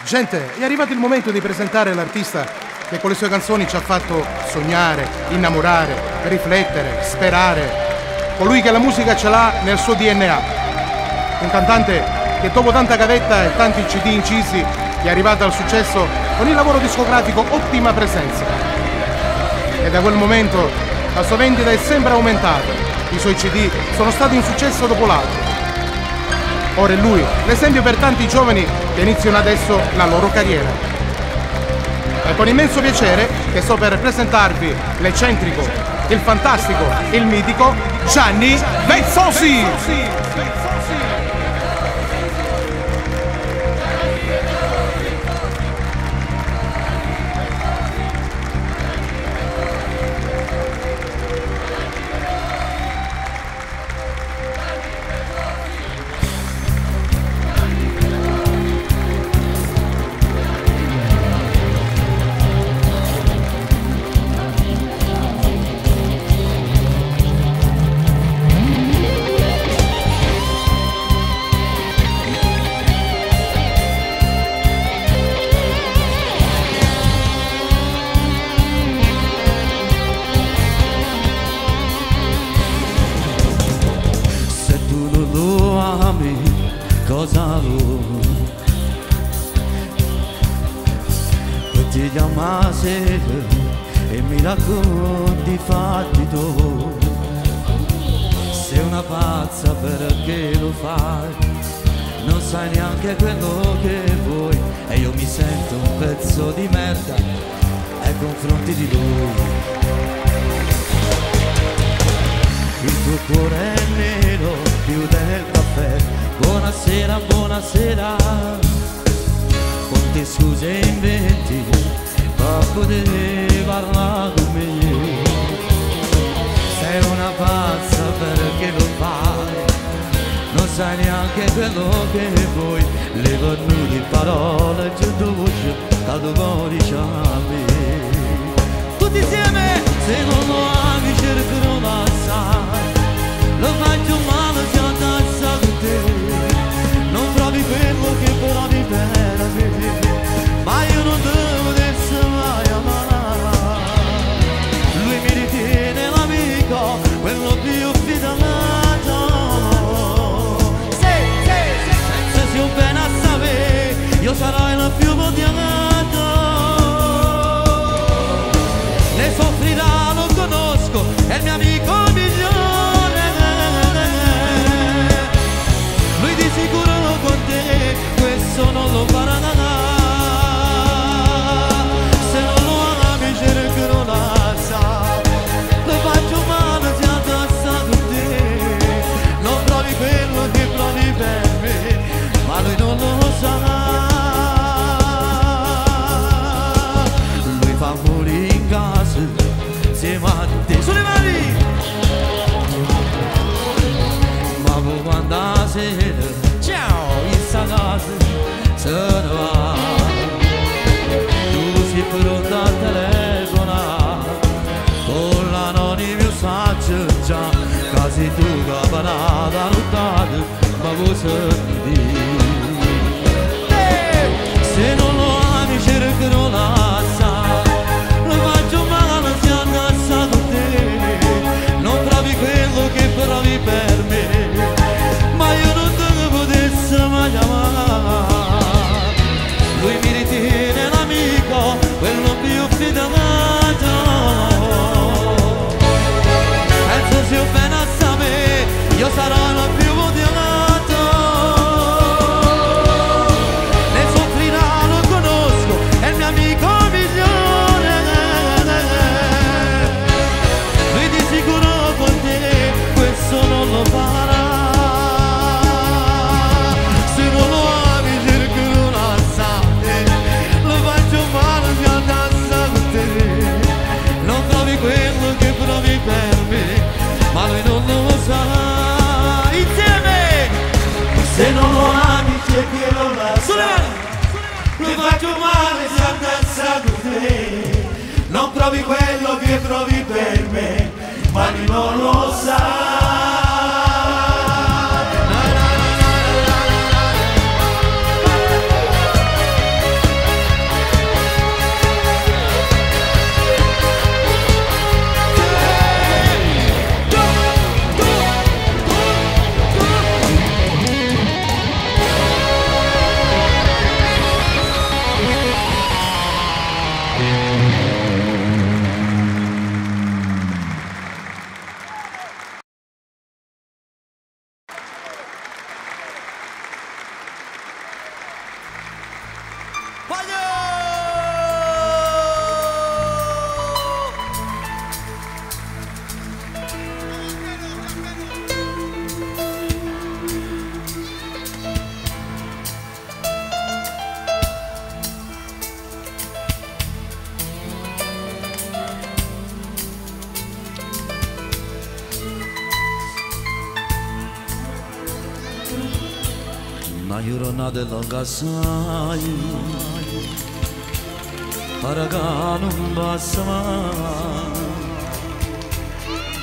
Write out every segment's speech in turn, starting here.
Gente, è arrivato il momento di presentare l'artista che con le sue canzoni ci ha fatto sognare, innamorare, riflettere, sperare. Colui che la musica ce l'ha nel suo DNA. Un cantante che dopo tanta gavetta e tanti CD incisi è arrivato al successo con il lavoro discografico Ottima Presenza. E da quel momento la sua vendita è sempre aumentata. I suoi CD sono stati un successo dopo l'altro. Ora è lui l'esempio per tanti giovani che iniziano adesso la loro carriera. È con immenso piacere che sto per presentarvi l'eccentrico, il fantastico, il mitico Gianni Vezzosi! Cosa vuoi? Poi ti chiama sera e mi racconti i fatti tuoi. Sei una pazza perché lo fai, non sai neanche quello che vuoi. E io mi sento un pezzo di merda ai confronti di lui. Il tuo cuore è nero più del caffè. Buonasera, buonasera. Quante scuse inventi per poter parlare con me. Sei una pazza perché lo fai, non sai neanche quello che vuoi. Le venute parole giù dolce da domani a me. Tutti insieme, se non lo ami cercano l'assai. Lo faccio male se addazza con te. Non provi quello che provi per me, ma io non devo essere mai amare. Lui mi ritiene l'amico, quello più fidato. Se sei un bene a sapere, io sarò il più odiato. Ne soffrirà, lo conosco, è il mio amico migliore. Lui di sicuro con te questo non lo farà. Se non lo ami cercherò la sa. Lo faccio male se addassa con te. Non provi quello che provi per me, ma lui non lo sa. Lui fa morire in casa insieme a te. Sulle mani! Ma quando la sera, ciao, in sta casa se ne va. Tu sei pronta a telefonare con l'anonimo saggio già. Casi tu capanata lottata, ma cosa ti dici? Se non lo ami cercherò la sa. Lo faccio male se addassa con te. Non provi quello che provi per me, ma io non devo essere mai amare. Lui mi ritiene l'amico, quello più fidato. Penso sia bene a sapere, io sarò il più odiato. Ne soffrirà, lo conosco, è il mio amico migliore. Lui di sicuro con te questo non lo farà. Quello che provi per me, ma lui non lo sa. Insieme! Se non lo ami cercherò la sa. Lui faccio male se addassa con te. Non provi quello che provi per me, ma lui non lo sa. na giornata della casai paraga non basta mai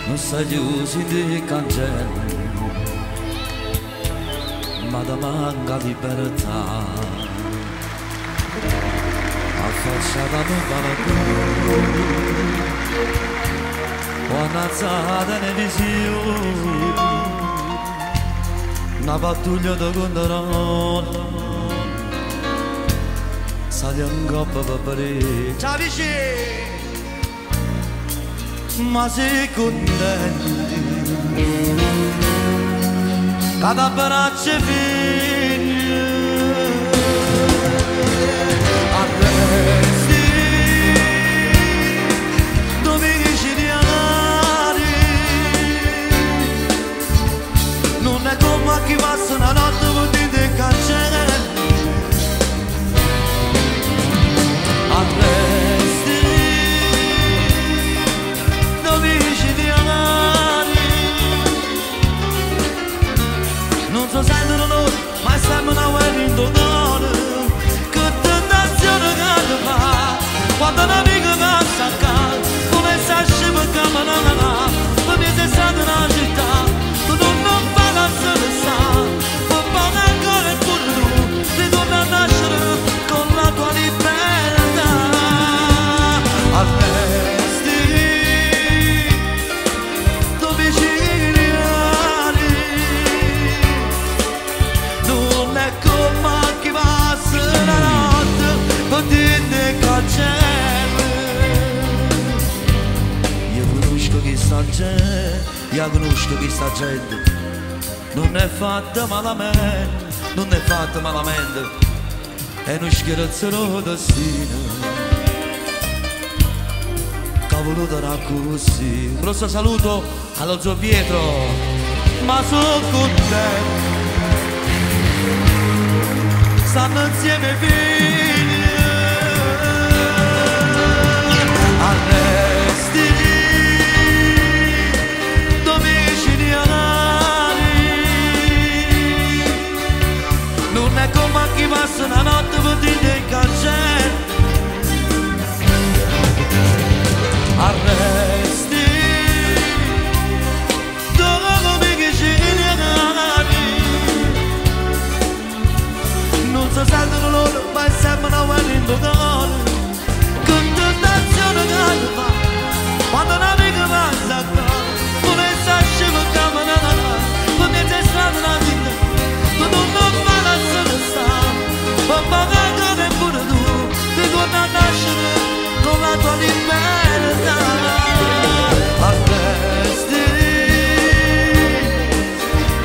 non sai chiusi di cancelli ma da manca libertà affacciata non vale più quando alzata nei visioni una pattuglia di controllo sale un coppa per parecchio ciao vicino ma sei contenti cada braccio figli arresti domiciliari non è come chi passa una notte con dite cancelli arresti domiciliari non so sentono loro ma stiamo una guerra in totale che tentazione che fa quando un amico passa a casa come se esce per camminare per me sei stata una città tu non fai la solità per poi ancora il futuro ritorna a nascere con la tua libertà arresti domiciliari non è come chi passa la notte per dire cancelli io conosco chi sta gente non è fatta malamente non è fatta malamente è uno scherzolo destino cavolo darà così un grosso saluto allo zio Pietro ma sono contento stanno insieme i figli arresti domiciliari non è come chi passa una notte per dire in cancelli arresti domiciliari non si sentono loro ma sembra una guerra in totale che tentazione che fa quando un amico passa a casa come se esce per camminare per me sei stata una vita tu non fai la solità per pagare come pure tu ritorna a nascere con la tua libertà arresti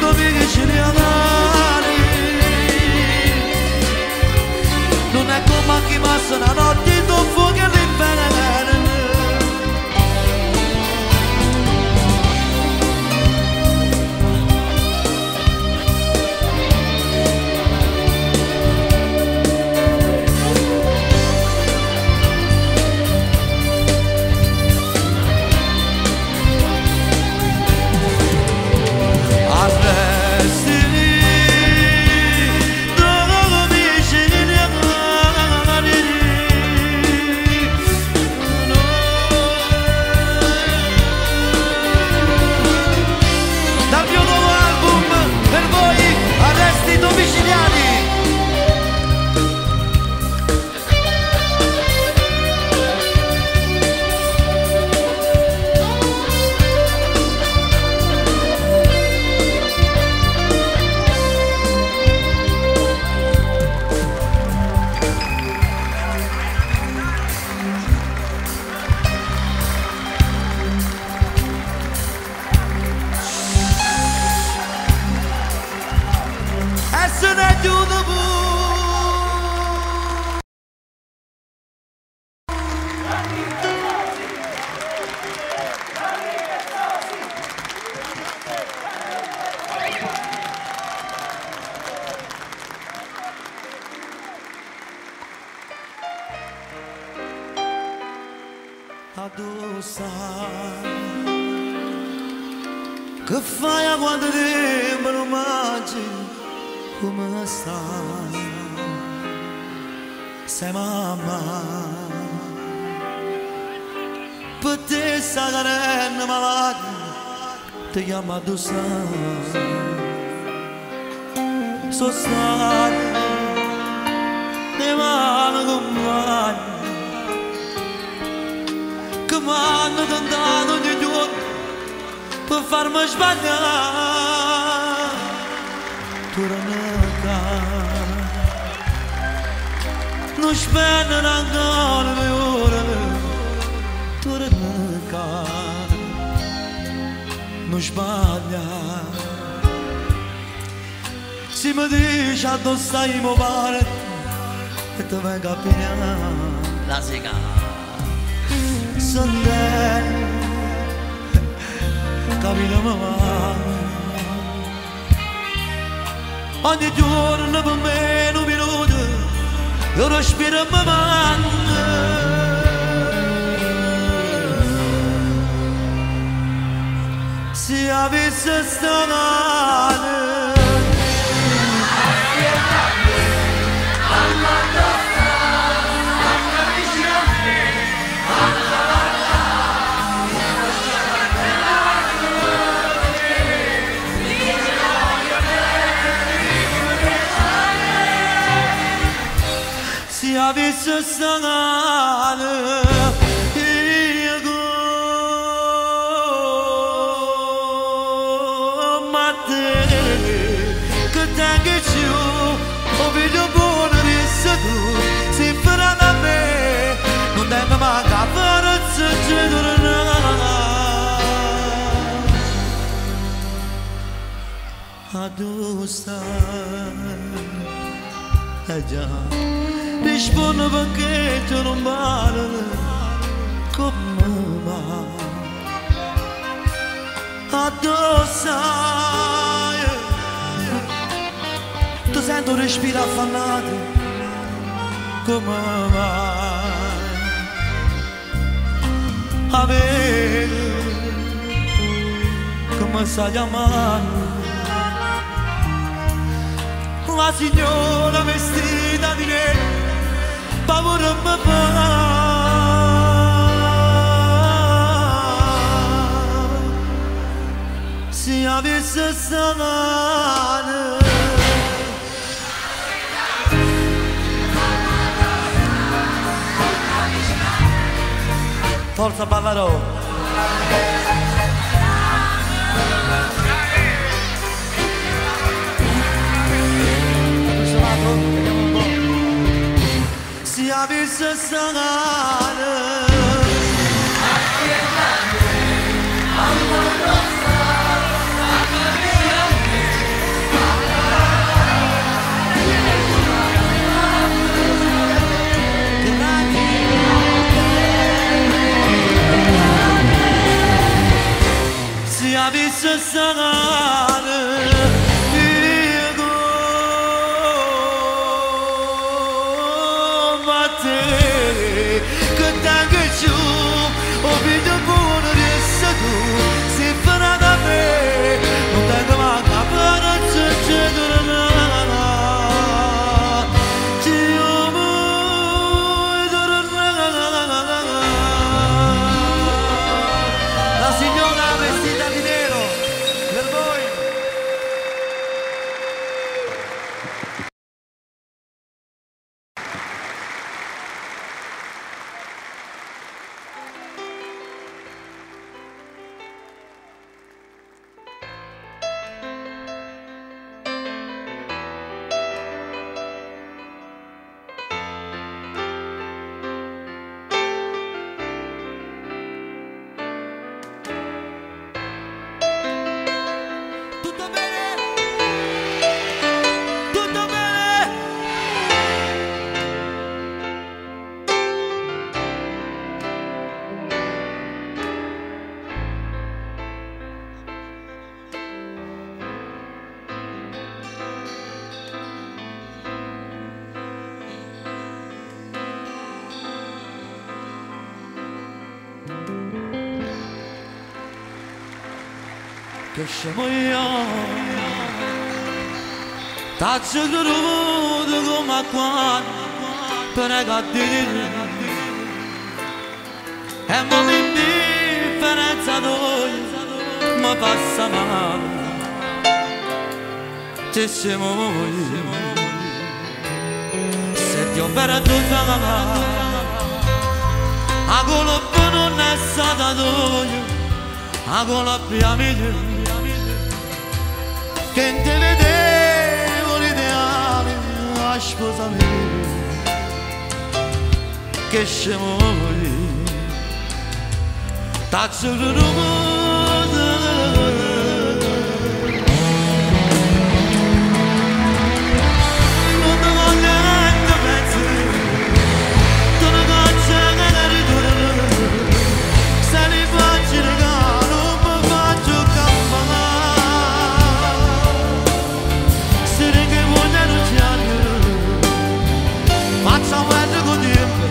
domiciliari non è come chi passa una notte in un fuoco all'inferno addossare. Che fai a quando tempo non mangi? come stai? Sei mamma, per te sta carena malata, ti chiama tu sai. So state le mani compagni che mi hanno tentato ogni giorno per farmi sbagliare. Torna non spendono ancora le ore, torna non sbaglia. Si mi dice dove stai mi pare e ti vengo a pigliare la sega. Sono te, capito mamma. Ogni giorno per me un minuto io respiro e mi manca. Se avesse stare se avesse stare io come te che tengo giù ho vedo buono di tu si farà da me non tengo manca forza di tornare a dove stai già rispondo perché tu non parli come va. Addosso tu sento respiro affannato come va. A vedere come stai chiamando la signora vestita di nero paura mi fa. Se avesse stare forza Ballarò. Se avesse stare se avesse stare che tengo giù ho vedo buono di tu si farà da me non tengo manca per tornare ti amo e tornare la signora vestita di nero per voi. che scemo io T'accio creduto come quando per cadere e ma l'indifferenza tua mi passa male ci siamo se ti ho perduto a colpo non è stata tua a colpo è mia che te vedevo l'ideale a sposa mia che scemo t'accio creduto non ti voglio neanche pensare tu non faccio che ritorno se li faccio regalo mi faccio camminare se che vogliono c'hanno faccio guarda con tempo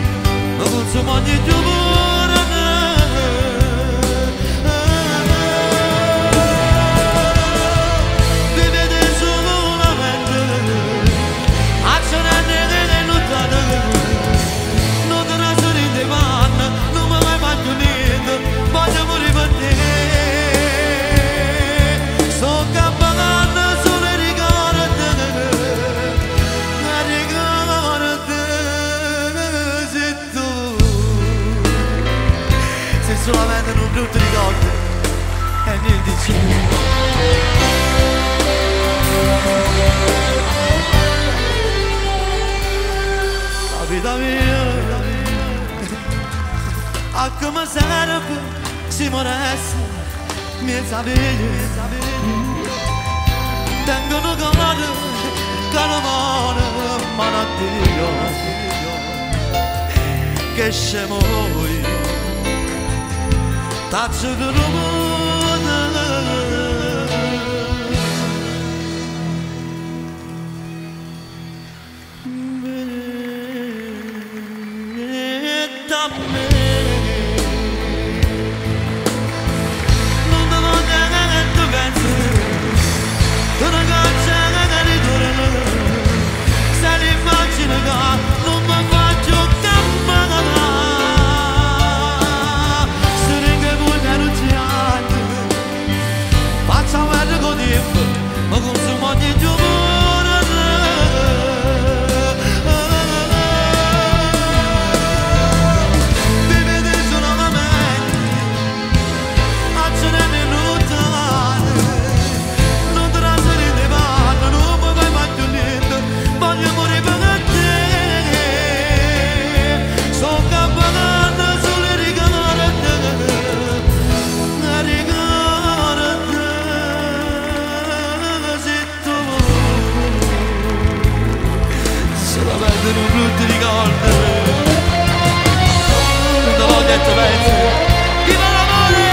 ma consumo di giù solamente un brutto ricordo e niente c'è la vita mia a come serve si moresse mi sapere tengono calore calore ma non Dio che scemo t'accio ma consumo di giù mi vedi solamente a ce ne lontane non te la sei di vanno non mi vai mai più niente voglio morire per te sono campanata sulle rigore solamente un brutto ricordo non te l'ho detto penso viva l'amore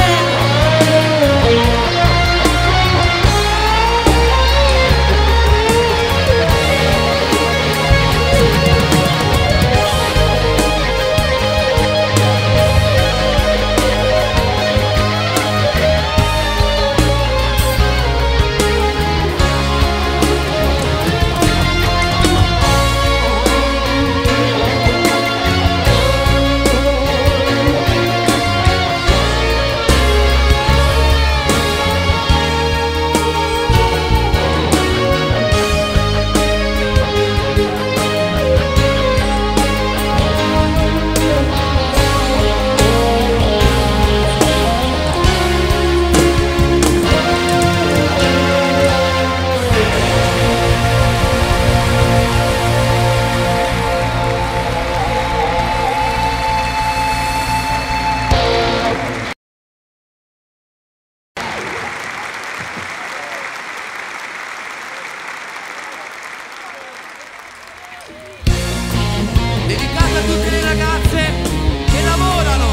dedicata a tutte le ragazze che lavorano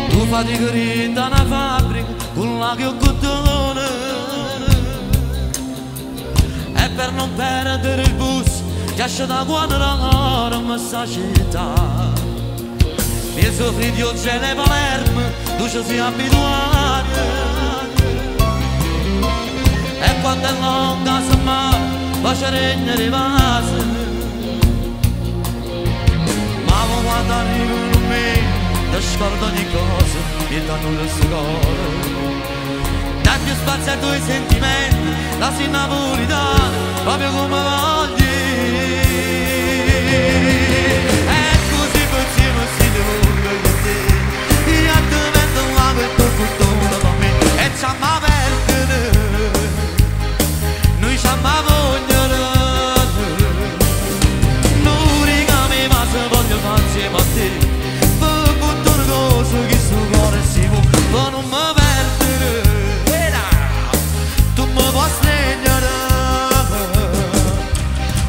tu fai grinda una fabbrica con la che ho cottone e per non perdere il bus ti esce da guardare in questa città. Mio figlio c'è le Palermo, tu ci sei abituato. E quando è lunga se ma faccia regnare i vasi. Ma quando arrivano a me, ti scordo ogni cosa e danno le scuole. Dai più spazio ai tuoi sentimenti, la sei napolitana, proprio come voglio. E così pensiamo si devo di te. Io ti metto un lago e tu cultura per me. E ci amma perdere, noi ci amma vogliono. Non rigami ma se voglio fare insieme a te. Per tutte le cose che sto cuore si può, ma non mi perdere. Tu mi puoi stregnere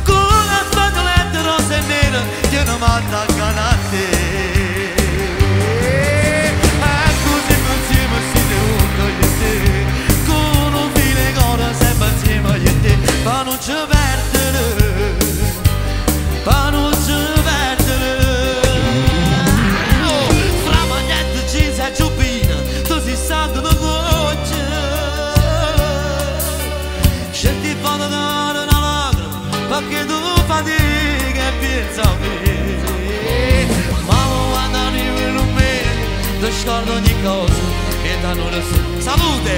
con la spatoletta rosa e nera che non mi attaccano a te. E così insieme si devo togliere con un fine cosa sempre insieme a te. Ma non ci perdere, ma non ci perdere. Fra magnette ci sei giubbina, tu sei sangue da goccia. Se ti fanno dare una lacrima perché tu fatichi e pensi a me. Ma quando arrivi in me ti scordo ogni cosa e danno le sue. Salute!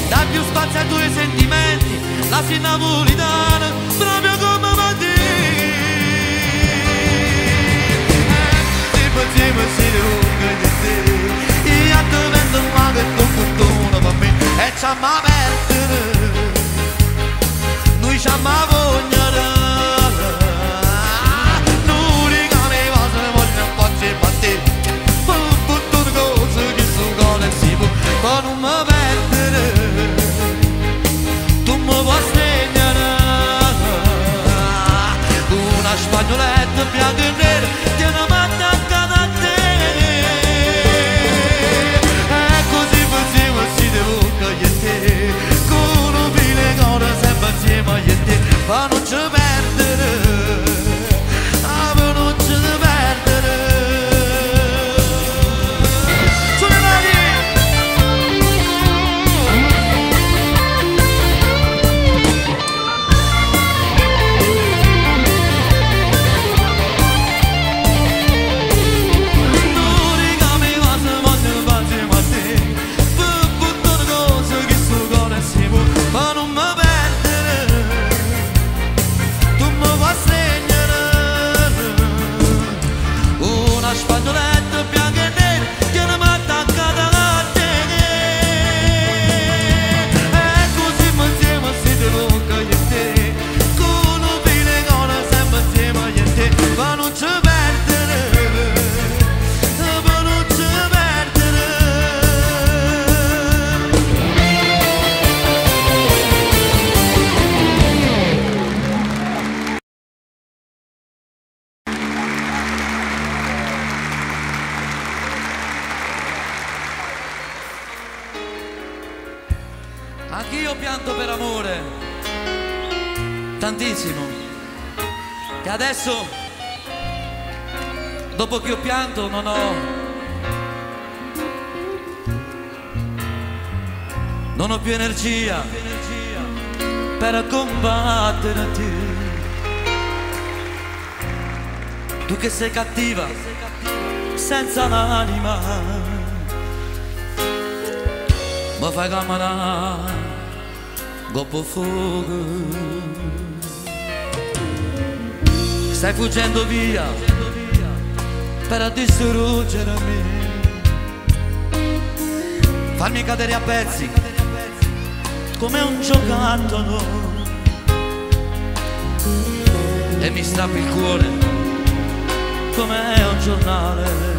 Dai più spazio ai tuoi sentimenti, la sei napolitana proprio come va te. Insieme si lunga di te. Io ti vendo un lago e tu fortuna per me. E ci amma perdere, noi ci amma vogliono. Non rigami ma se voglio un po' insieme a te. Per tutte le cose che sto cuore si può, ma non mi perdere. Tu mi puoi stregnere una spagnoletta bianca e nera che non mi attacca da te. E così insieme si devo cogliere con un fine cosa sempre insieme a te. Ma non ci perdere, ma non ci perdere. Sulle mani! Non rigami ma se voglio fare insieme a te. Per tutte le cose che sto cuore si può, ma non mi perdere. Tu mi puoi stregnere una spagnoletta bianca e nera che non mi attacca da te. E così insieme si devo cogliere con un fine cosa sempre insieme a te. Ma non ci perdere, ma non ci perdere. Anch'io pianto per amore, tantissimo. E adesso, dopo che ho pianto, non ho più energia per combattere a te. Tu che sei cattiva, senza l'anima, ma fai camminare dopo fuoco. Stai fuggendo via per distruggere me, farmi cadere a pezzi come un giocattolo e mi strappi il cuore come un giornale.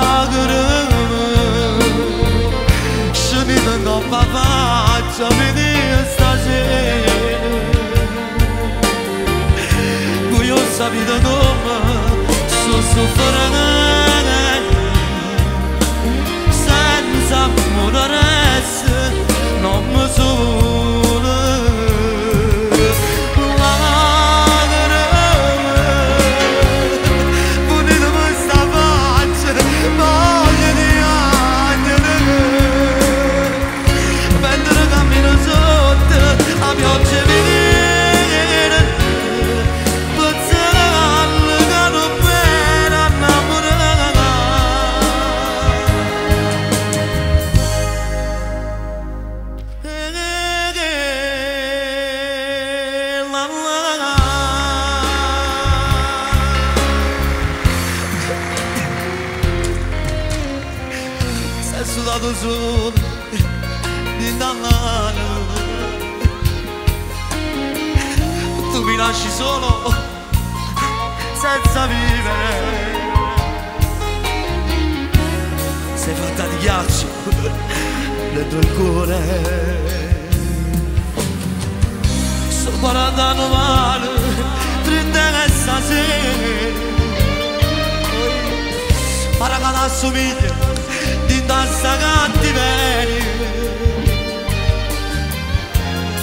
Lacrime scemi da faccia venire stasera. Io sapete come sto soffrendo senza amore non mi so ricordo solo di andare. Tu mi lasci solo senza vivere. Sei fatta di ghiaccio dentro il cuore. Sto guardando male, triste che stasera para che assomiglia di tanta cattiveria.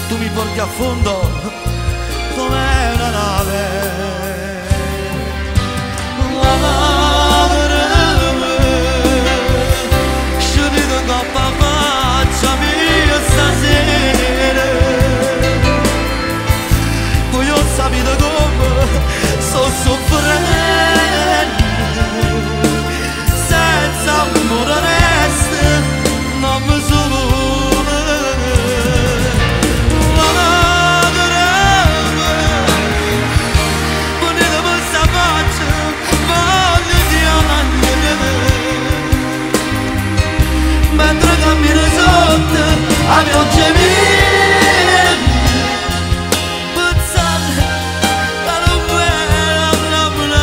Tu mi porti a fondo come una nave. Scegliendo in coppa faccia mia stasera. Voglio sapere come sto soffrendo. Senza amore resta non mi sono. Mentre cammino sotto a pioggia mia, pensate a non bella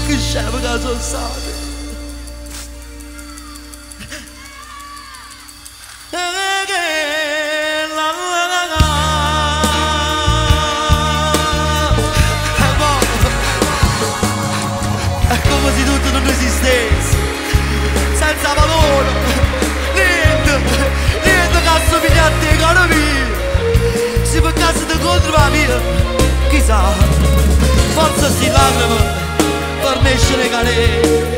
che scemo che sono stato. Come se tutto non esistesse, senza valore, niente che assomiglia a te, caro mio. Se per caso ti incontro la mia, chissà, forse sti lacrime per me scene calere.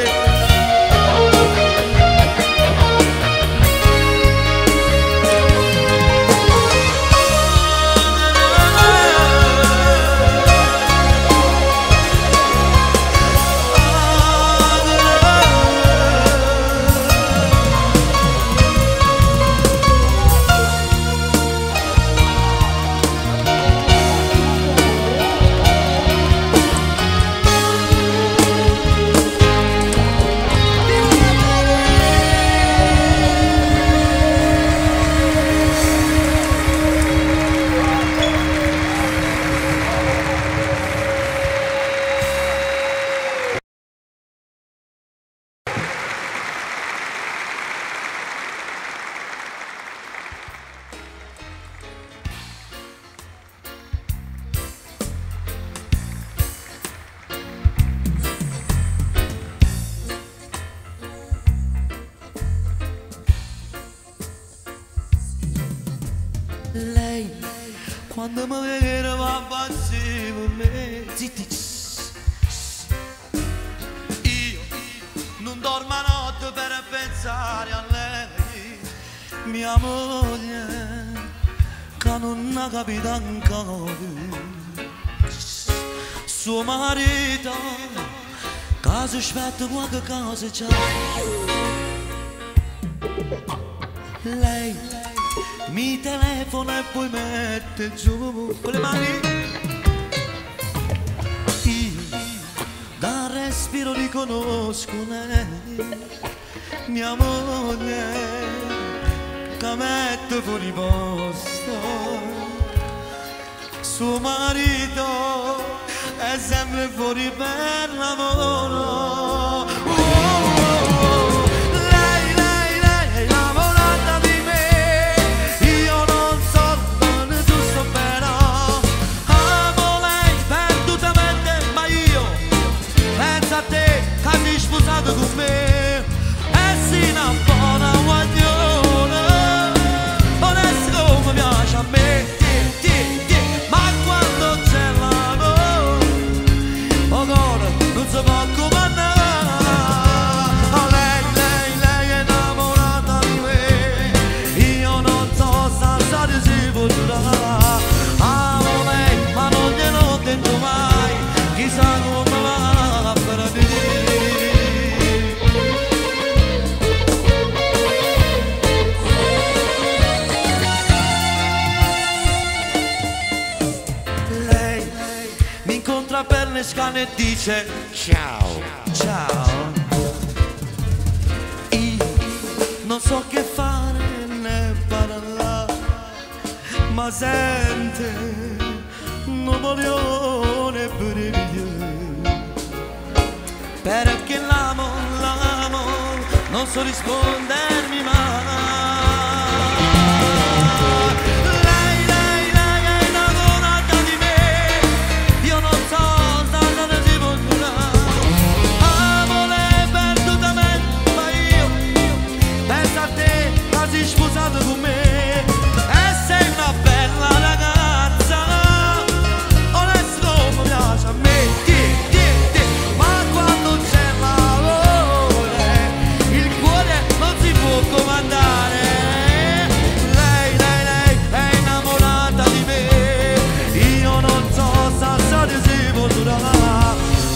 Lei quando mi vede va pazzi per me. Zitti. Io non dormo a notte per pensare a lei, mia moglie che non ha capito ancora. Suo marito che si aspetta qualche cosa c'ha. Lei mi telefona e poi mette giù con le mani. Io da respiro riconosco lei, mia moglie che mette fuori posto. Suo marito è sempre fuori per lavoro. Con me e si innamora guaglione, onesta come piace a me, ma quando c'è l'amore, oh, non si può comandare. ne scanna e dice ciao, ciao. Io non so che fare né parlare, ma sente, non voglio neppure vedere, perché l'amo, non so rispondermi mai. Sposato con me e sei una bella ragazza, onesto come piace a me, ma quando c'è l'amore il cuore non si può comandare. Lei è innamorata di me, io non so se si potrà.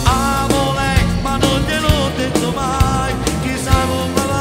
Amo lei ma non gliel'ho detto mai, chissà come va.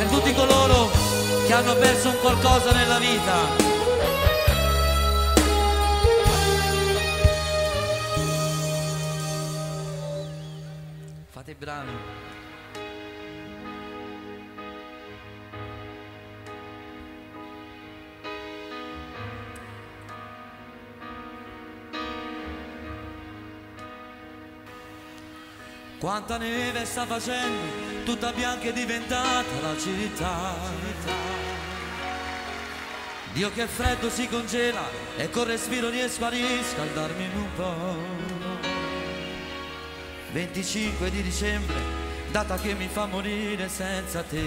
Tutti coloro che hanno perso un qualcosa nella vita, fate i bravi. Quanta neve sta facendo, tutta bianca è diventata la città. Dio che freddo si congela e col respiro riesco a riscaldarmi un po'. 25 di dicembre, data che mi fa morire senza te.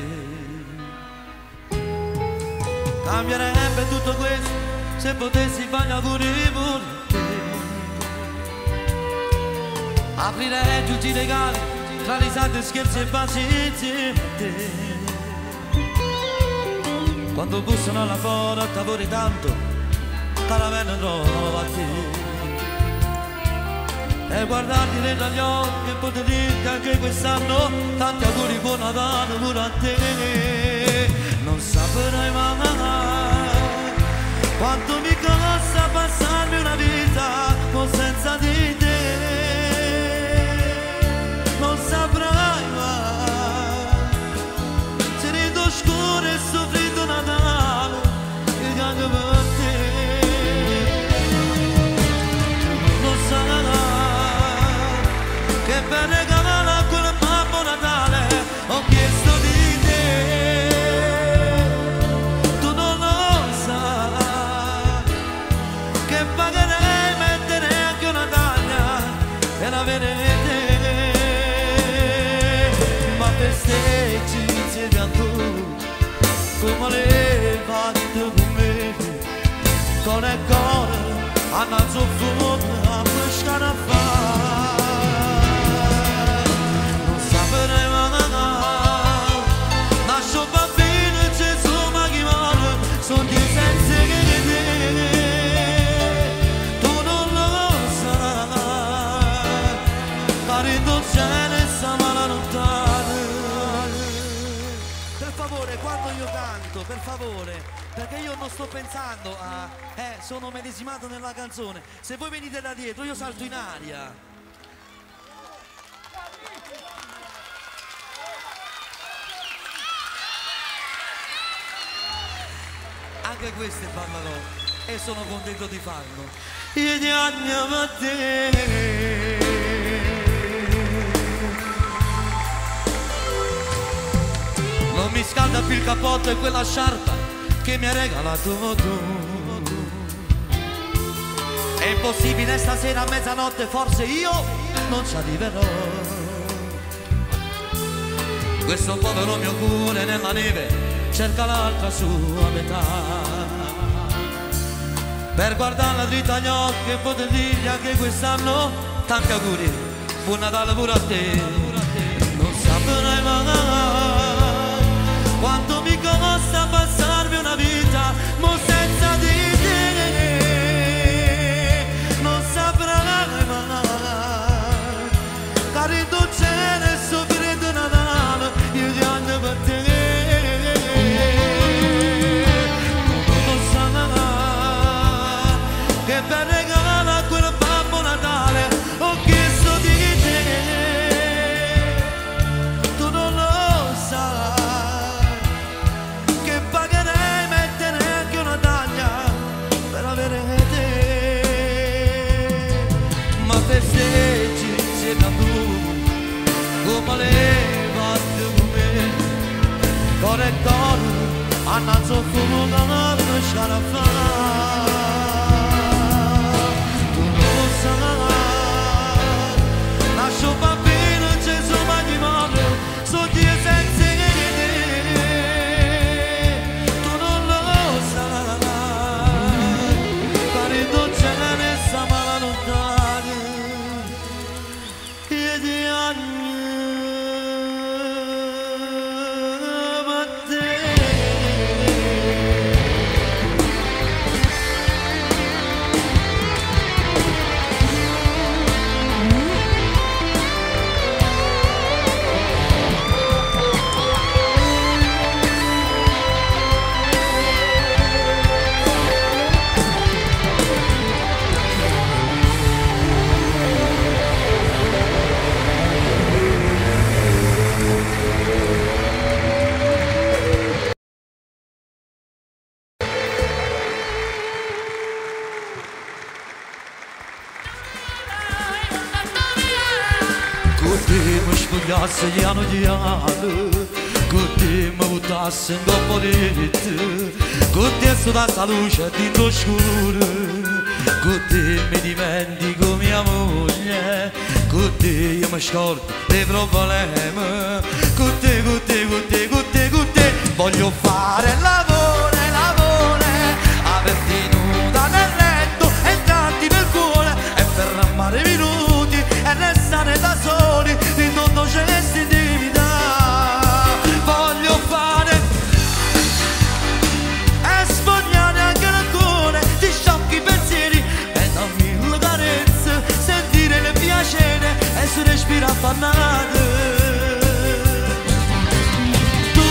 Cambierebbe tutto questo se potessi fare gli auguri pure a te. Aprirei tutti i regali tra risate, scherzi e baci insieme a te. Quando bussano alla porta vorrei tanto caramelle trovo a te. E guardarti negli occhi e poter dirti anche quest'anno tanti auguri, buon Natale pure a te. Non saprai mai quanto mi costa passarmi una vita con senza di te. Non saprai mai se rido scuro e soffrito Natale che cambio per te. Non sarai che per regalare a quel Babbo Natale ho chiesto di te. Tu non lo sai che pagherei, metterei anche una taglia per avere te. Festeggi insieme a tu come l'hai fatto con me, cuore e cuore hanno soffuto a pescare a fare. Non saprei mai, nasce un bambino e Gesù ma chi vuole sono di senza che te. Tu non lo sai, cari dolce sta mala lontana. Quando io canto, per favore, perché io non sto pensando a... sono medesimato nella canzone. Se voi venite da dietro io salto in aria. Anche queste ballano e sono contento di farlo. Io ti amo a te. Non mi scalda più il cappotto e quella sciarpa che mi hai regalato tu. È impossibile stasera a mezzanotte, forse io non ci arriverò. Questo povero mio cuore nella neve cerca l'altra sua metà, per guardarla dritta agli occhi e poter dirgli anche quest'anno tanti auguri, buon Natale pure a te. Non saprai mai quanto mi costa passarmi una vita mo senza di te. Non saprai mai cari dolce nel soffrire di Natale, io ti amo per te. Che per regalare a quel Babbo Natale ho chiesto di te. Tu non lo sai che pagherei mettere anche una taglia per avere te. Ma festeggi insieme a tu come le fatte con me, cuore e cuore annanzo fumo che non lasciare a fare. Lascio bambino Gesù ma di mano, so Dio senza te. Tu non lo sai, pari dolce ne sta male lontana. Io ti amo a te. Se piano piano, con te mi buttasse in coppa di te, con te sotto la luce di oscuro, con te mi dimentico mia moglie, con te io mi scordo dei problemi, con te, con te, con te, con te, con te, voglio fare l'amore, l'amore, averti nuda nel letto, entrarti nel cuore e fermare i minuti e restare da soli. Non c'è l'intimità, voglio fare e sfogliare anche il cuore di sciocchi pensieri e da mille carezze, sentire le piacere e si respira affannate. Tu,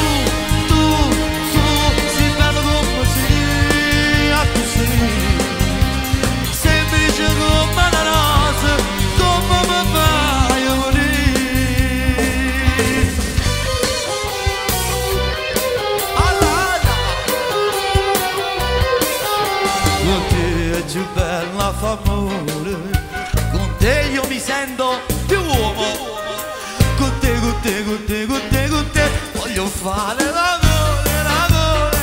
sei bello come sei, a tu sei, semplice come la rosa, come mi fai morire. Più bella fa amore, con te io mi sento più uomo, con te, con te, con te, con te, con te, voglio fare l'amore, l'amore,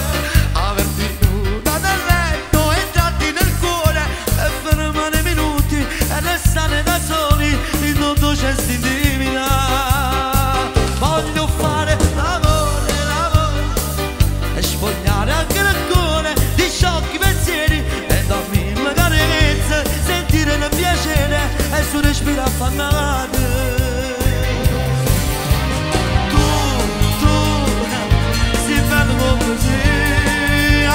averti nuda nel letto, entrarti nel cuore e fermare minuti e restare da soli in tutto c'è intimità. Voglio fare l'amore, l'amore e spogliare anche il cuore di sciocchi pensieri e dammi sentire il piacere e su respiro affannato. Tu, sei bello come sei,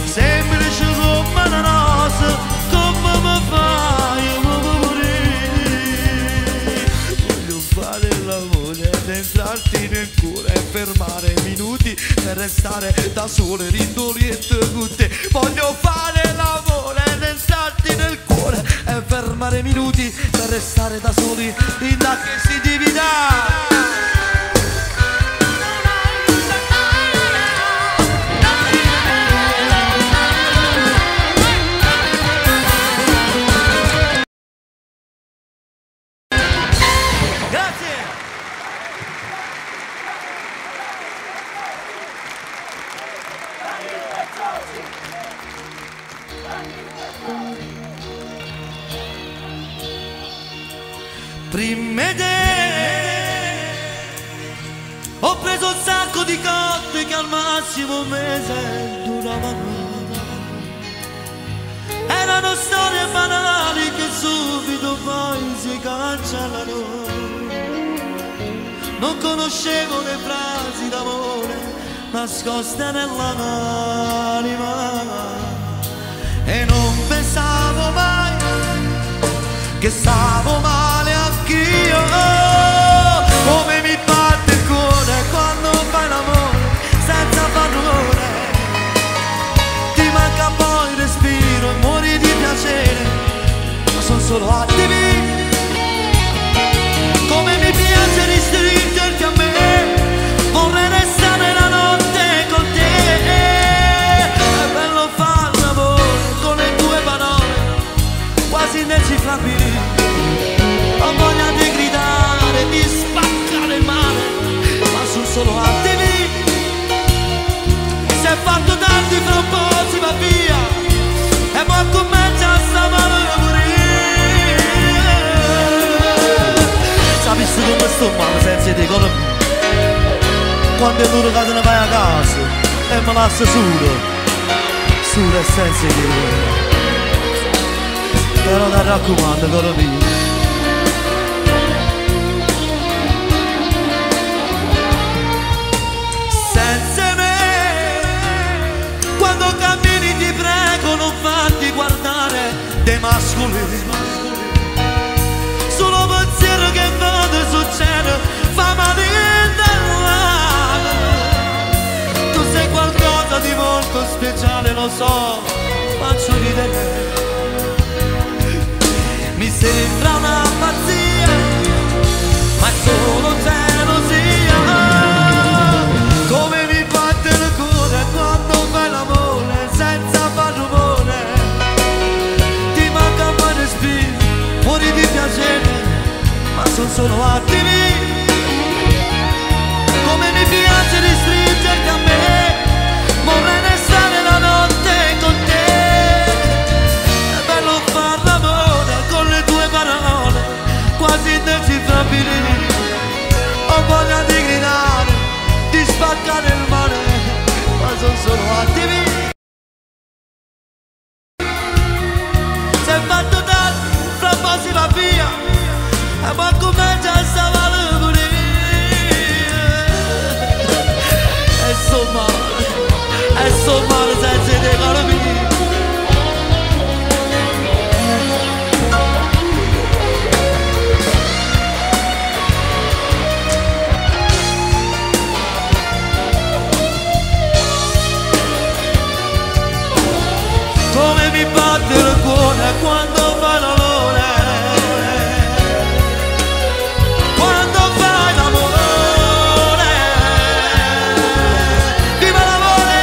semplice come una rosa, come mi fai morire. Voglio fare l'amore ed entrarti nel cuore e fermare minuti per restare da sole rindolietto con te. Voglio fare l'amore ed entrarti nel cuore e fermare minuti per restare da soli in da che si divida. Prima te ho preso un sacco di cotte che al massimo un mese duravano. Erano storie banali che subito poi si cancellano. Non conoscevo le frasi d'amore nascoste nell'anima e non pensavo mai che stavo male anch'io. Come mi batte il cuore quando fai l'amore senza parole. Ti manca poi il respiro e muori di piacere, ma sono solo attimi. Come mi piace ristringerti a me, vorrei restare la notte con te. È bello fare l'amore con le tue parole quasi indecifrabili. Ho voglia di gridare, di spaccare il mare, ma sono solo attimi. Si è fatto tardi, fra un po' si va via e poi comincia a stavare pure. Sapessi come sto male senza di economia. Quando è l'ora che te ne vai a casa e mi lascia solo e senza di economia. Però ti raccomando, caro mio, senza me, quando cammini ti prego non farti guardare dei mascoli. Solo pensiero che vado succede fa male dell'anima. Tu sei qualcosa di molto speciale, lo so, faccio ridere. Mi sembra una pazzia, ma è solo gelosia. Come mi batte il cuore quando fai l'amore senza far rumore. Ti manca un po' di respiro, muori di piacere, ma sono solo attimi. Come mi piace ristringerti a me, vorrei restare la notte con te. È bello far l'amore con le tue parole quasi indecifrabili. Ho voglia di gridare, di spaccare il mare, ma sono solo attimi. Si è fatto tardi, fra un po' si va via e poi comincia a stavare pure. E sto male senza te, caro mio. Come mi batte il cuore quando fai l'amore, quando fai l'amore. Viva l'amore!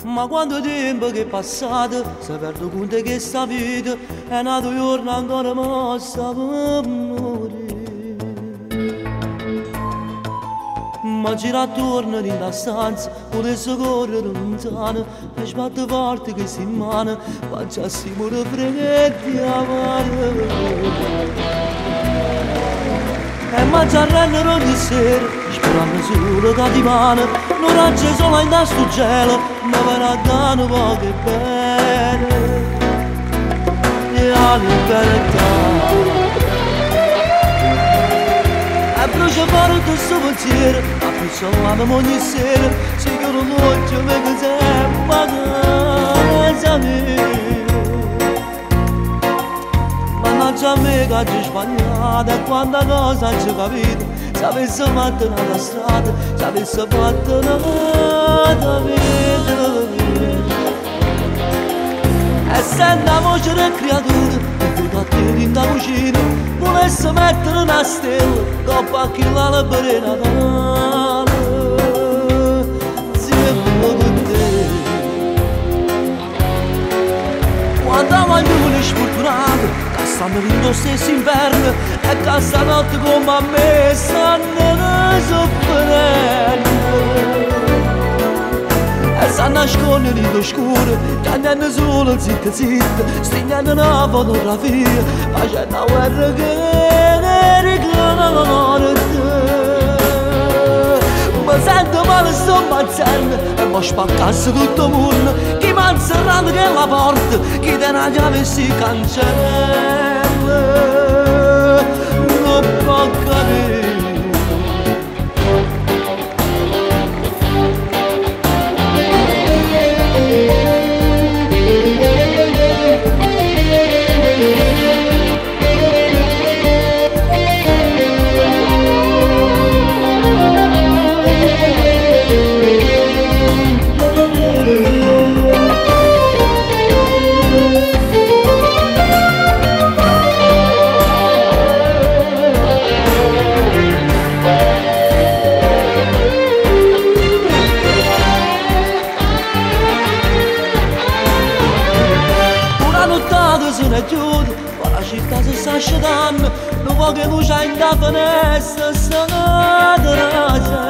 Ma quanto tempo che è passato, si perde conto che sta vita è nato giorno ancora mossa per morire. Ma gira attorno in la stanza, potesse correre lontano, e sbatte forte che si in mano, facciassimo le freghetti a mano. E mangiare ogni sera, sperando solo da divano, non raggia solo in sto gelo, ma per a dare poco bene. E la libertà, tutto sto pensiero, ma più solamo ogni sera, se io non voglio vedere sempre a casa mia. Mannaggia a me che oggi sbagliata e quanta cosa ci capito, se avessi fatto una strada, se avessi fatto una vita. E sento la voce del creatore, che vedo a te in da cucina, volesse mettere una stella, dopo a chi l'albero è Natale, sempre con te. Quando voglio sfortunato, che stanno vindo stesso inverno, e che stanotte come a me stanno soffrendo. E sta nascondendo in scuro, tenendo solo zitta zitta, stignendo una fotografia, facendo una guerra che ricorda te. Mi sento male, sto impazzendo, e mi spaccasse tutto il mondo, chi mi ha inserrato che la porta, chi te la chiave si cancella, non può capire. Ma la città si sta asciugando, non vuoi che luce in da finestra sta traccia.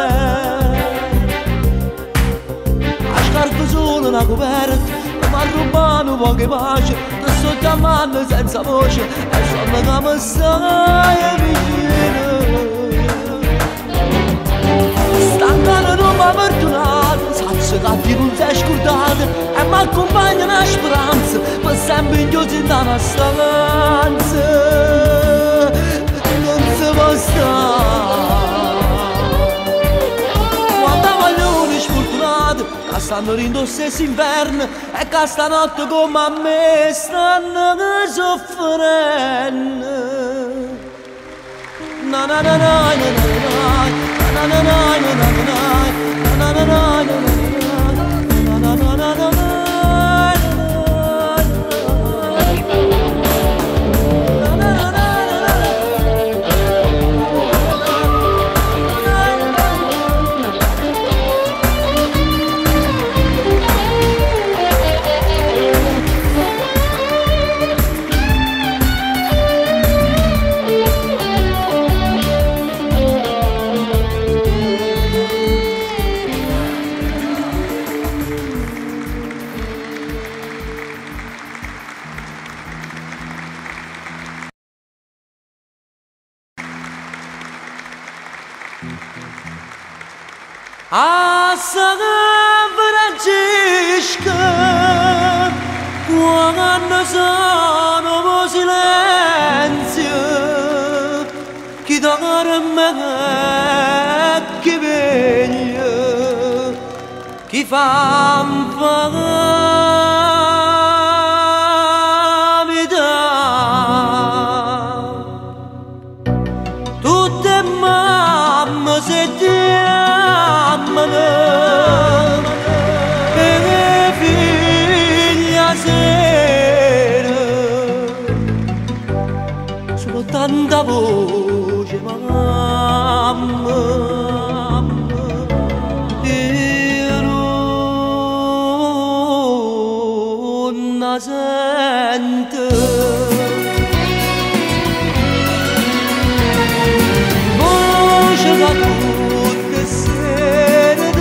A scarpe solo una coperta, mi ha rubato un po' di pace, ti sto chiamando senza voce e so che mi stai vicino. Stancano non mi ha perdonato, saccio che ti non sei scordato e mi accompagna una speranza per sempre chiuso in una stanza, non si può stare. Quando voglio sfortunato che stanno rindo stesso inverno e che stanotte come a me stanno soffrendo. Na na na na na na na na na na na na na na. A San Francisco quando sono silenzio chi dorme chi veglia chi fa tutte mamme se ti e figlia sera solo tanta voce mamma io non la sento voce da tutte sere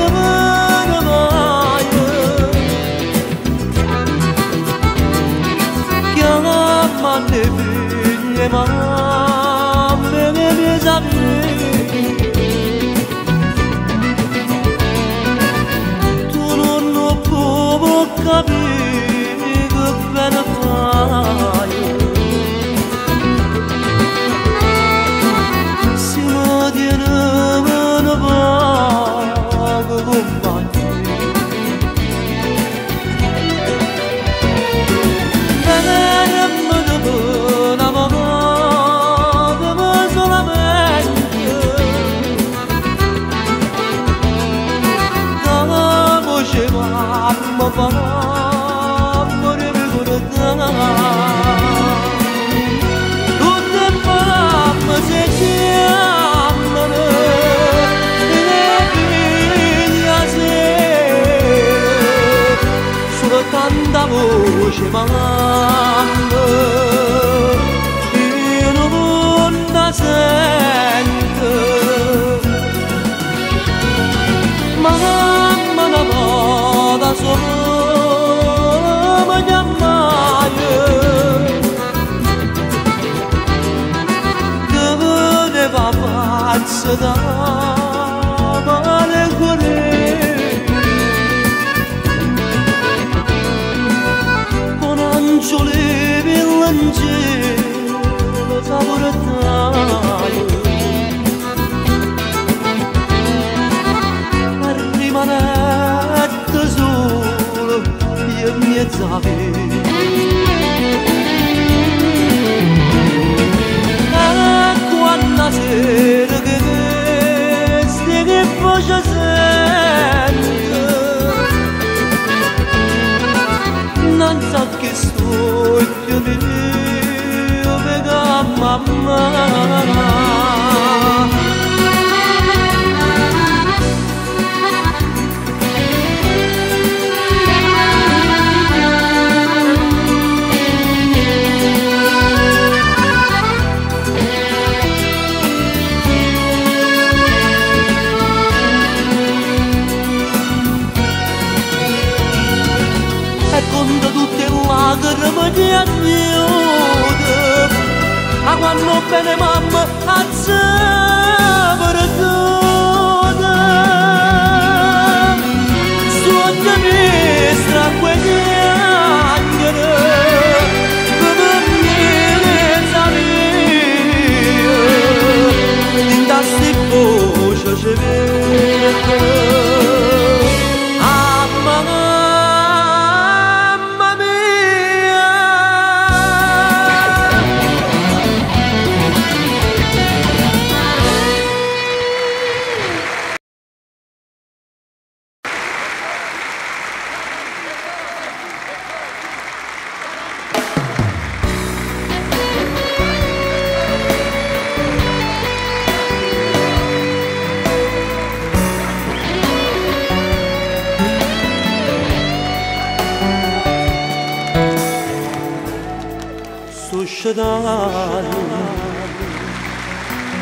le figlie mamme che mi sapete voce mamma io non la sento mamma la moda sola ma chiamare dove va pazza da male cuore solevi l'angelo saporetaio per rimanere solo io in mezzo a me e quando sera che vesti che voce sento non so che sto più di mio vega mamma con tutte le lacrime di aiuto a quando bene mamma a saperduta sotto destra quegli angeli come miezza mia in tasti voce ci vede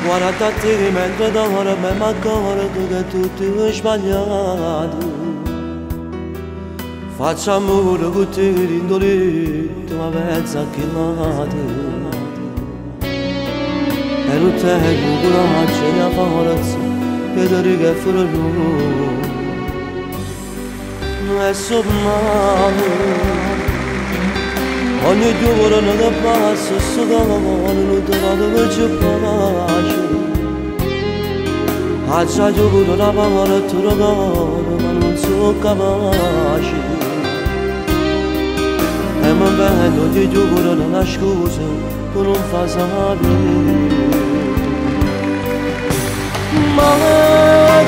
guarda te mentre dorme ma ricordo che tutto è sbagliato faccio amore con te indolito ma pensa che late e non tengo coraggio né forza per dire che fuori non è sommare ogni giorno che passa sto cuore non ti vado che ci piace Accia giuro la parola e tu lo coro ma non sono capace e mi vedo ti giuro una scusa tu non fa sapere ma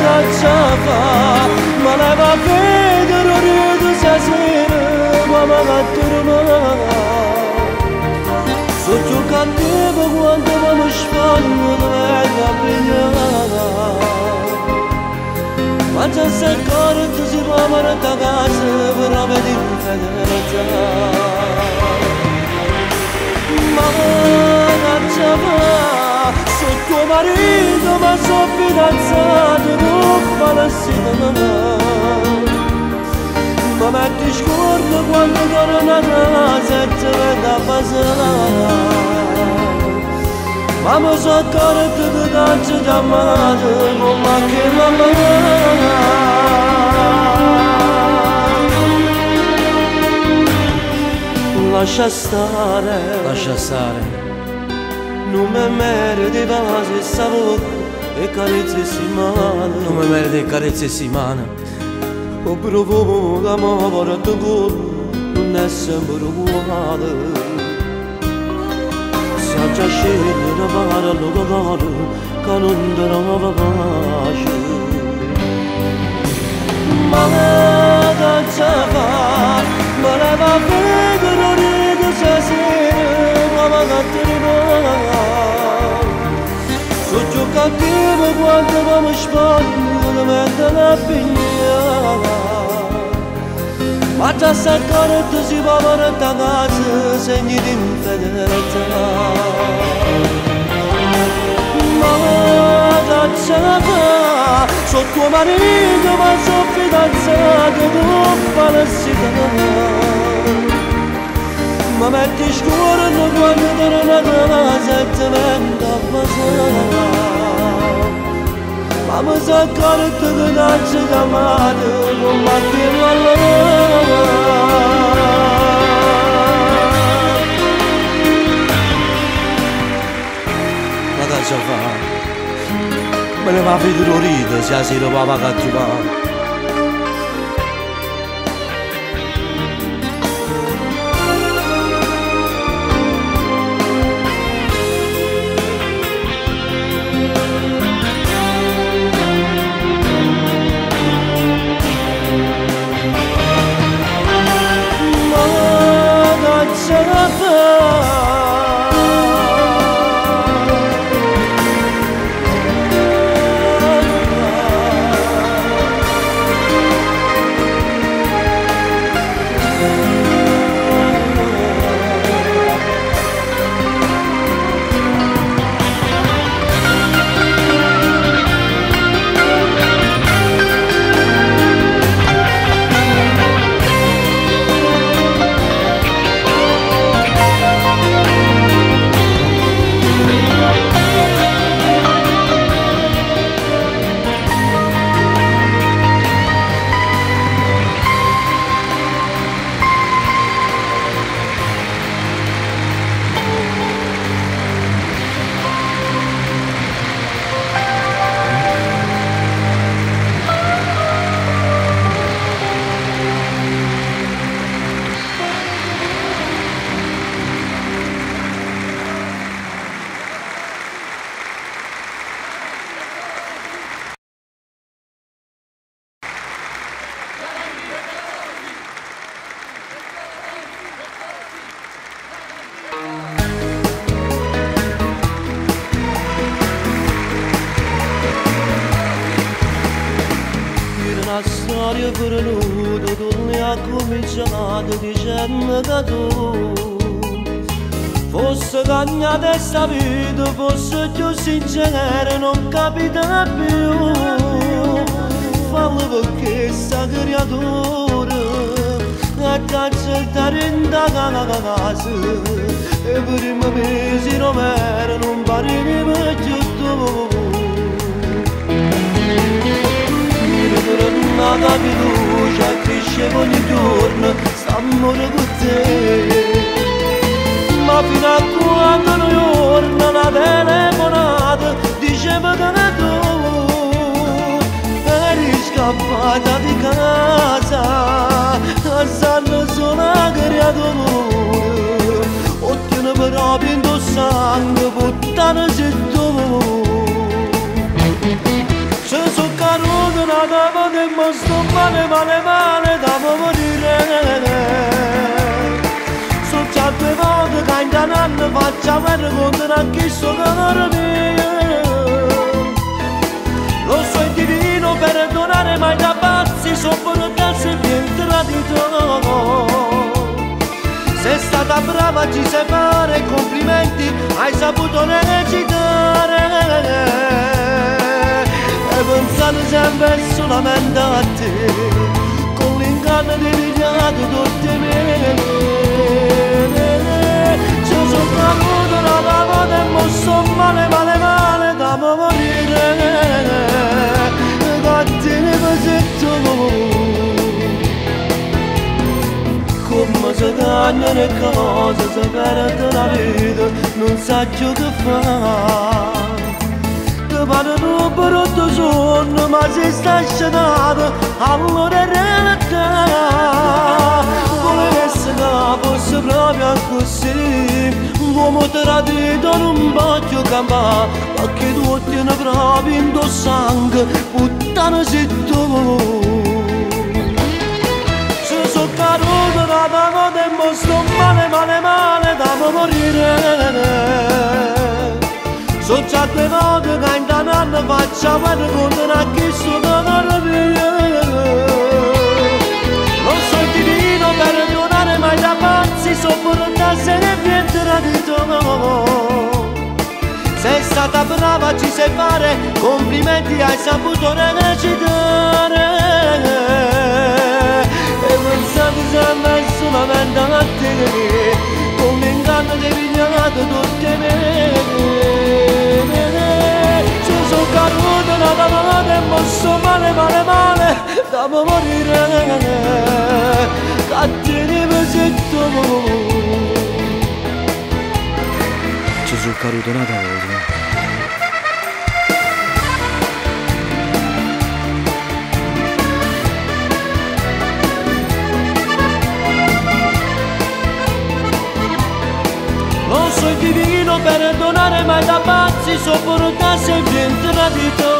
che ci fa ma lei va a vedere rido stasera ma che torna sono più cattivo quando mi sfoglio e la pigliata ma già se ancora tu si può amare da casa per vedere fedeltà ma che ci fa sono tuo marito ma sono fidanzato non fa nessuno ma metti scordo quando torno a casa e ti vengo a passare ma mi so accorto che tanto ti amato non ma che mamma lascia stare non mi meriti vasi e sapore e carezze e mano non mi meriti carezze e mano o profumo d'amore a tuo cuore non è sempre uguale sa già scegliere una para al tuo cuore che non ti trova pace ma che ci fa ma lei va a vedere rido stasera ma che ti rimane sono più cattivo quando mi sbaglio mi metto la pigliata a già s'accorto si può portare a casa segni di infedeltà. Ma cacciata sotto marito ma sono fidanzato tu falsità. Ma metti scuola quando torna a casa e ti vengo a passare. Ma mi sono accorto che non ci chiamato con Mattino allora. Ma che ci fa? Me ne va a vedere rito se la sera va a trovare. Una storia perduta, tu ne hai cominciato dicendo che tu fosse cagnata questa vita, fosse più sincera, non capita più. Fallo perché sta creatura a accettare in casa e per i miei mesi non era, non pareva più tu. La fiducia cresce ogni giorno, st'amore con te. Ma fino a quando noi torna la telefonata, diceva che tu eri scappata di casa, a sanno solo la creatura. Ottiene proprio in tuo sangue, puttana sei tu. Se sono caduto una dama che mi sto male, male, male, da morire. Sono già 2 volte che in un anno faccio guerra contro questo calore mio. Lo so è divino perdonare, ma da pazzi sopportarsi e niente tradito. Sei stata brava, ci sai fare complimenti, hai saputo recitare. E pensare sempre solamente a te, con l'inganno di pigliato tutti me. Ci sono caduto una volta e mo sto male, male, male da morire. Gattini pesetto, come si cagna le cose, si perde la vita, non sa più che fare. Vado un brutto sonno, ma si sta scenato, allora è realtà. Volesse che fosse proprio così, l'uomo tradito non voglio campare, perché tu ottieni proprio in tuo sangue, puttana sei tu. Se sono caduto da poco tempo, sto male, male, male, da morire. Sono già 2 volte che in un anno faccio guerra contro questo calore mio. Lo so divino sopportasse e viene tradito. Sei stata brava, ci sai fare, complimenti, hai saputo recitare. E pensate sempre solamente a te, con l'inganno di pigliato tutte me. Ci sono caduto una volta e mosso male, male, male, da morire, cattivi pesetto. Ci sono caduto una volta. Non so il divino perdonare mai da pazzi, sopportare se viene tradito.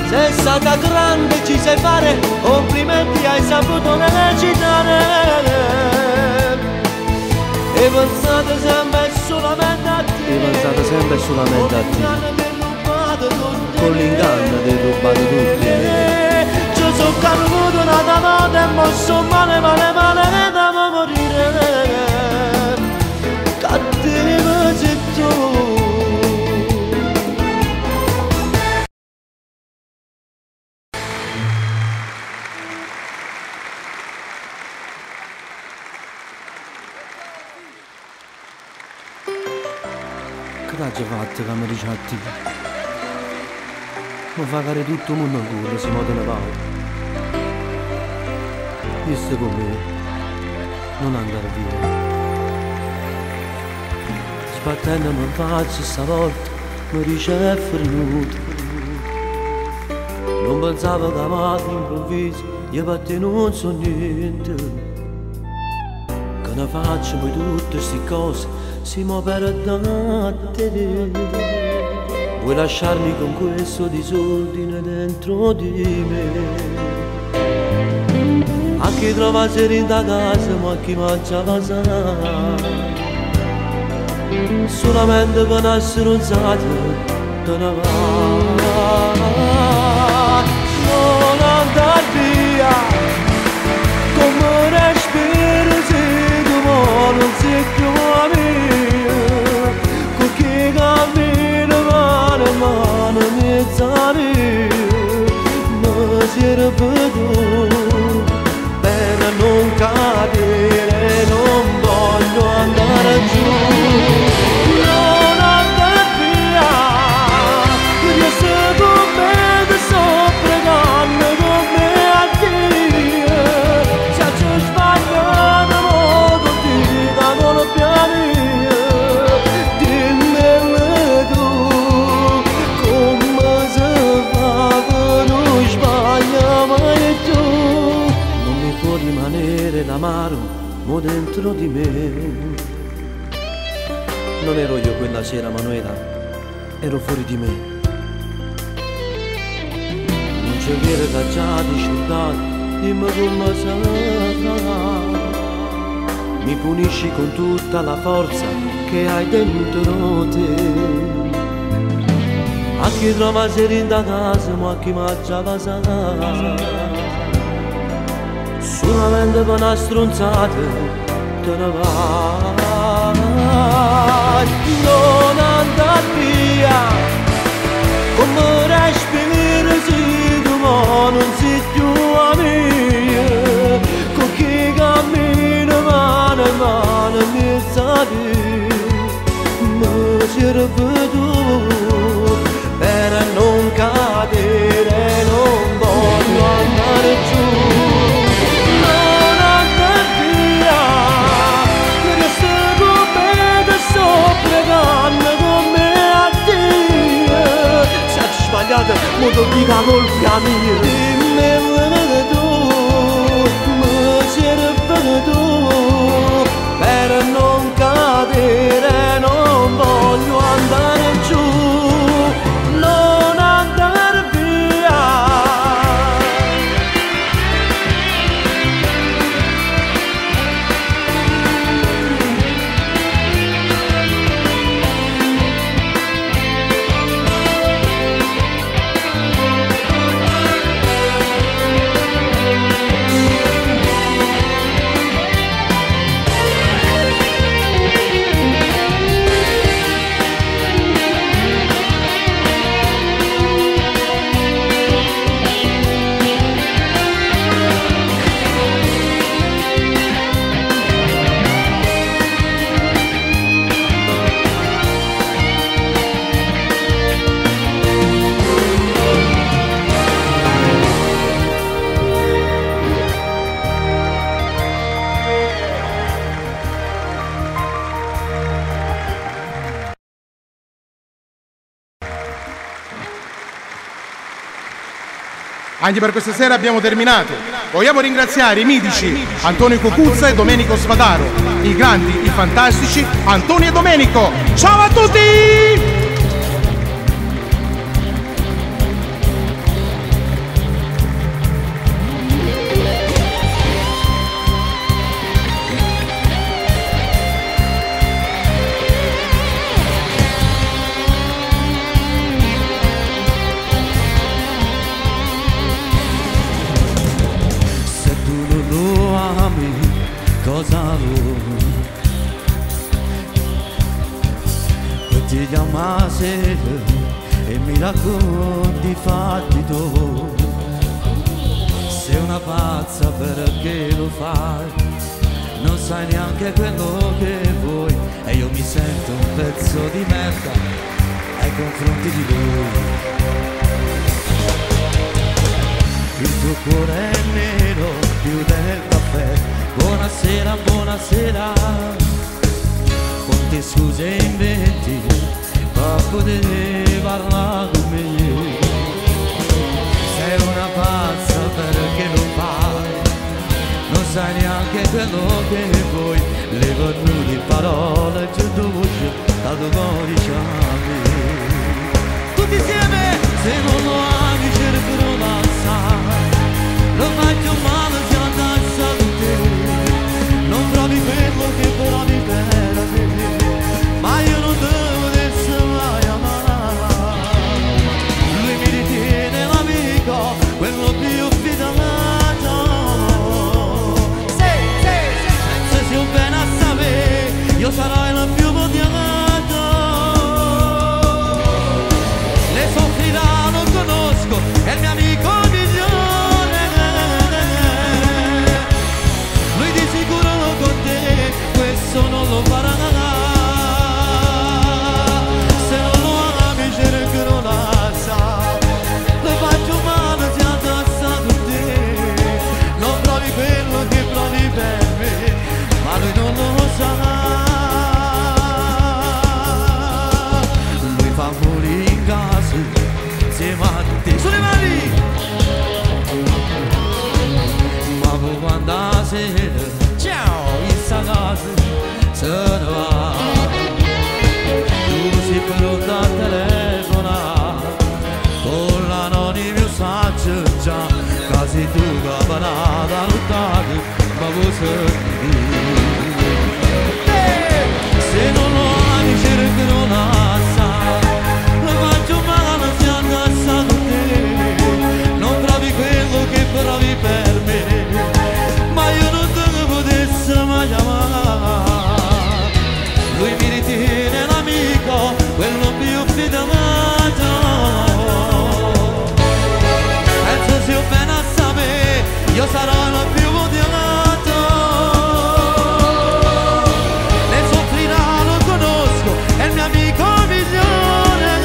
Sei stata grande, ci sai fare, complimenti, hai saputo recitare. E pensate sempre solamente a te, e pensate sempre solamente a te, con l'inganno ti rubato tutti. Ci sono caduto una volta e mosso male, male, male, da morire. Cattivo zitto. Che t'hai fatto che mi dici a te? Mi fa fare tutto il mondo in culo, si muove la paura. Io sto con me, non andare via. Sbattendo mi faccio stavolta, mi dice è venuto. Non pensavo che amate improvviso, io per te non so niente. Che ne faccio poi tutte queste cose, si muove per te. Vuoi lasciarmi con questo disordine dentro di me? A chi trova serenità a casa, ma a chi mangia la sana. Solamente per una stronzata te ne va. Non andar via, come respiro se domani non sei più mio. Con chi cammino mano a mano mezz'anni, mi si è ripetuto per non cadere, non voglio andare giù. L'amaro mo dentro di me. Non ero io quella sera, Manuela, ero fuori di me. Non c'è vero che già ti scordato, dimmi come sarà. Mi punisci con tutta la forza che hai dentro te. A chi trova serenità a casa, ma a chi mangia la sana. Solamente per una stronzata te ne vai. Non andar via, come respiro se domani non sei più mio. Con chi cammino mano a mano mi sa di, mi si è ripetuto per non cadere, non voglio andare giù. Mo ti dica colpa mia. Dimmi tu, mi si è ripetuto per non cadere, non voglio andare giù, non andare via. Anche per questa sera abbiamo terminato. Vogliamo ringraziare i mitici Antonio Cucuzza e Domenico Spadaro, i grandi, i fantastici Antonio e Domenico. Ciao a tutti! Cosa vuoi? Poi ti chiama sera e mi racconti i fatti tuoi. Sei una pazza perché lo fai, non sai neanche quello che vuoi, e io mi sento un pezzo di merda ai confronti di lui. Il tuo cuore è nero più del caffè. Buonasera, buonasera, quante scuse inventi per poter parlare con me. Sei una pazza perché lo fai, non sai neanche quello che vuoi. Le venute parole, c'è tu voce, da tu diciamo. Tutti insieme, se non lo ami cercherò l'alzare, lo faccio male se andassi con te. Non provi quello che provi per me, ma io non devo essere mai amare. Lui mi ritiene l'amico, quello più fidato. Se sei un bene a sapere, io sarò il più odiato. Le soffrirà, non conosco, è il mio amico migliore. Lui di sicuro con te questo non lo farà. Se non lo ami cercherò la sa, lo faccio male se addassa con te. Non provi quello che provi per me, ma lui non lo sa. Lui fa morire in casa insieme a te. Sulle mani! Ma poi quando la sera, ciao, in sta casa se ne va. Tu sei pronta a telefonare con l'anonimo saggio già, quasi tu capanata lottata, ma voi se non lo ami cercherò la sa, lo faccio male se andassi con te. Non provi quello che provi per me, ma io non te potessi mai amare. Lui mi ritiene l'amico, quello più fidato. Penso sia bene a sapere, io sarò il più odiato. Ne soffrirà, lo conosco, è il mio amico migliore.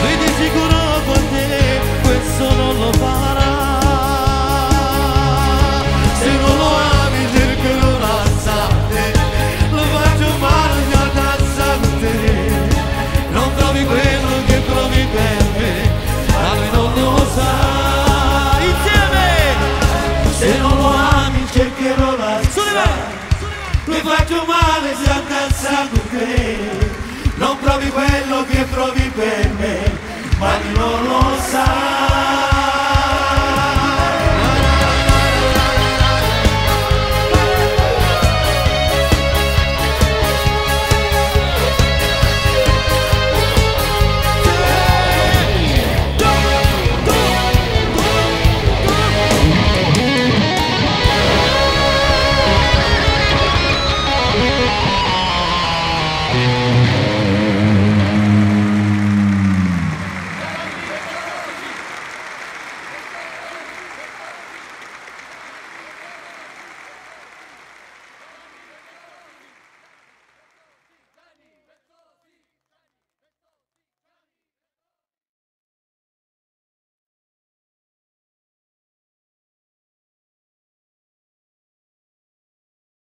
Lui di sicuro con te questo non lo farà. Se non lo ami cercherò la sate, lo faccio male se addassa con te. Non provi quello che provi per me, ma lui non lo sa. Insieme! Se non lo ami cercherò la sate, lo faccio male se addassa con te. Non provi quello che provi per me, ma lui non lo sa.